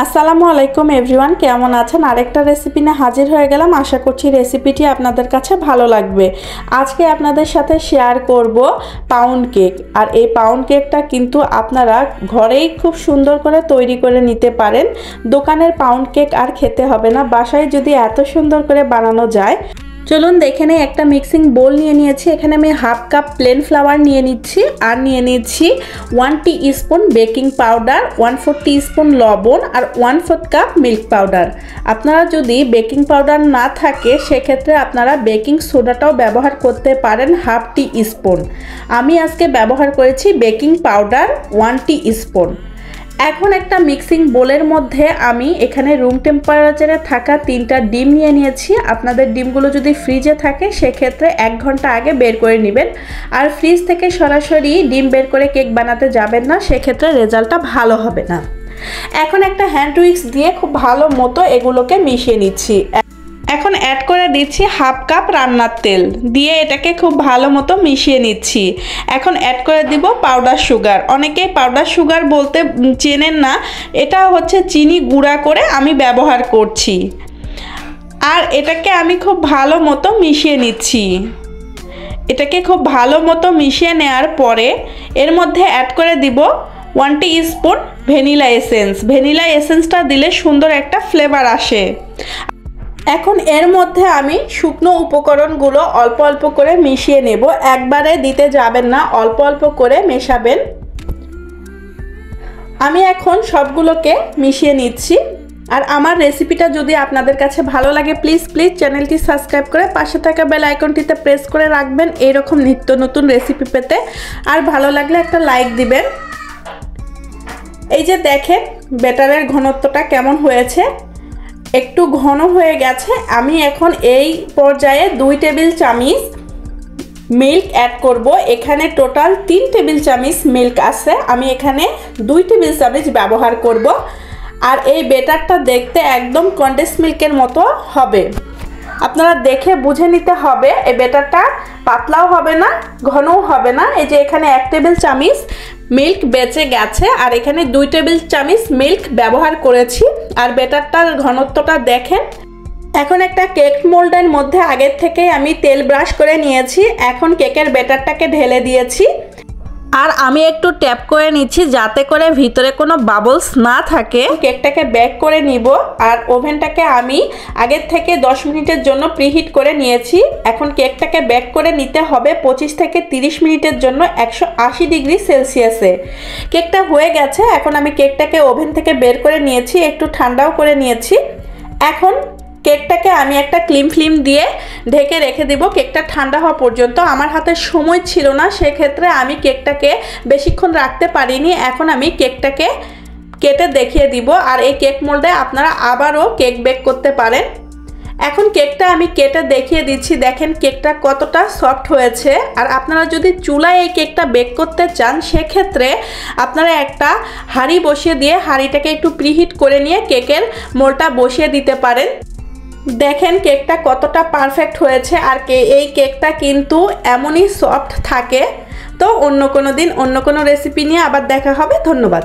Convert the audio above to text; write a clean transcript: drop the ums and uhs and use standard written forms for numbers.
আসসালামু আলাইকুম এভরিওয়ান, কেমন আছেন? আরেকটা রেসিপি নিয়ে হাজির হয়ে গেলাম। আশা করছি রেসিপিটি আপনাদের কাছে ভালো লাগবে। আজকে আপনাদের সাথে শেয়ার করব পাউন্ড কেক। আর এই পাউন্ড কেকটা কিন্তু আপনারা ঘরেই খুব সুন্দর করে তৈরি করে নিতে পারেন। দোকানের পাউন্ড কেক আর খেতে হবে না, বাসায় যদি এত সুন্দর করে বানানো যায়। চলুন দেখে নেই। একটা মিক্সিং বোল নিয়ে নিয়েছি। এখানে আমি হাফ কাপ প্লেন ফ্লাওয়ার নিয়ে নিচ্ছি, আর নিয়ে নিচ্ছি 1 টিস্পুন বেকিং পাউডার, 1/4 টিস্পুন লবণ, আর 1/4 কাপ মিল্ক পাউডার। আপনারা যদি বেকিং পাউডার না থাকে সেক্ষেত্রে আপনারা বেকিং সোডাটাও ব্যবহার করতে পারেন, হাফ টিস্পুন। আমি আজকে ব্যবহার করেছি বেকিং পাউডার 1 টিস্পুন। এখন একটা মিক্সিং বোলের মধ্যে আমি এখানে রুম টেম্পারেচারে থাকা 3টা ডিম নিয়ে নিয়েছি। আপনাদের ডিমগুলো যদি ফ্রিজে থাকে সেক্ষেত্রে 1 ঘন্টা আগে বের করে নেবেন। আর ফ্রিজ থেকে সরাসরি ডিম বের করে কেক বানাতে যাবেন না, সেক্ষেত্রে রেজাল্টটা ভালো হবে না। এখন একটা হ্যান্ড উইক্স দিয়ে খুব ভালো মতো এগুলোকে মিশিয়ে নিচ্ছি। এখন অ্যাড করে দিচ্ছি হাফ কাপ রান্নার তেল, দিয়ে এটাকে খুব ভালো মতো মিশিয়ে নিচ্ছি। এখন অ্যাড করে দিব পাউডার সুগার। অনেকেই পাউডার সুগার বলতে চেনেন না, এটা হচ্ছে চিনি গুঁড়া করে আমি ব্যবহার করছি। আর এটাকে আমি খুব ভালো মতো মিশিয়ে নিচ্ছি। এটাকে খুব ভালো মতো মিশিয়ে নেওয়ার পরে এর মধ্যে অ্যাড করে দিব 1 টিস্পুন ভ্যানিলা এসেন্স। ভ্যানিলা এসেন্সটা দিলে সুন্দর একটা ফ্লেভার আসে। এখন এর মধ্যে আমি শুকনো উপকরণগুলো অল্প অল্প করে মিশিয়ে নেব। একবারে দিতে যাবেন না, অল্প অল্প করে মেশাবেন। আমি এখন সবগুলোকে মিশিয়ে নিচ্ছি। আর আমার রেসিপিটা যদি আপনাদের কাছে ভালো লাগে প্লিজ চ্যানেলটি সাবস্ক্রাইব করে পাশে থাকা বেল আইকনটিতে প্রেস করে রাখবেন এইরকম নিত্য নতুন রেসিপি পেতে। আর ভালো লাগলে একটা লাইক দিবেন। এই যে দেখেন ব্যাটারের ঘনত্বটা কেমন হয়েছে, একটু ঘন হয়ে গেছে। আমি এখন এই পর্যায়ে 2 টেবিল চামচ মিল্ক অ্যাড করব। এখানে টোটাল 3 টেবিল চামচ মিল্ক আছে, আমি এখানে 2 টেবিল চামচ ব্যবহার করব। আর এই ব্যাটারটা দেখতে একদম কনডেন্স মিল্কের মতো হবে। আপনারা দেখে বুঝে নিতে হবে, এই ব্যাটারটা পাতলাও হবে না ঘনও হবে না। এই যে এখানে 1 টেবিল চামচ মিল্ক বেঁচে গেছে, আর এখানে 2 টেবিল চামচ মিল্ক ব্যবহার করেছি। আর ব্যাটারটার ঘনত্বটা দেখেন। এখন একটা কেক মোল্ডের মধ্যে আগের থেকে আমি তেল ব্রাশ করে নিয়েছি। এখন কেকের ব্যাটারটাকে ঢেলে দিয়েছি। আর আমি একটু ট্যাপ করে নিচ্ছি যাতে করে ভিতরে কোনো বাবলস না থাকে। কেকটাকে বেক করে নিব। আর ওভেনটাকে আমি আগের থেকে 10 মিনিটের জন্য প্রিহিট করে নিয়েছি। এখন কেকটাকে বেক করে নিতে হবে 25 থেকে 30 মিনিটের জন্য 180 ডিগ্রি সেলসিয়াসে। কেকটা হয়ে গেছে। এখন আমি কেকটাকে ওভেন থেকে বের করে নিয়েছি, একটু ঠান্ডাও করে নিয়েছি। এখন কেকটাকে আমি একটা ক্লিন ফিল্ম দিয়ে ঢেকে রেখে দেব কেকটা ঠান্ডা হওয়া পর্যন্ত। আমার হাতে সময় ছিল না, সেক্ষেত্রে আমি কেকটাকে বেশিক্ষণ রাখতে পারিনি। এখন আমি কেকটাকে কেটে দেখিয়ে দিব। আর এই কেক মোল্ডে আপনারা আবারও কেক বেক করতে পারেন। এখন কেকটা আমি কেটে দেখিয়ে দিচ্ছি। দেখেন কেকটা কতটা সফট হয়েছে। আর আপনারা যদি চুলায় এই কেকটা বেক করতে চান সেক্ষেত্রে আপনারা একটা হাঁড়ি বসিয়ে দিয়ে হাঁড়িটাকে একটু প্রিহিট করে নিয়ে কেকের মোল্ডটা বসিয়ে দিতে পারেন। দেখেন কেকটা কতটা পারফেক্ট হয়েছে। আর এই কেকটা কিন্তু এমনই সফট থাকে। তো অন্য কোনো দিন অন্য কোনো রেসিপি নিয়ে আবার দেখা হবে। ধন্যবাদ।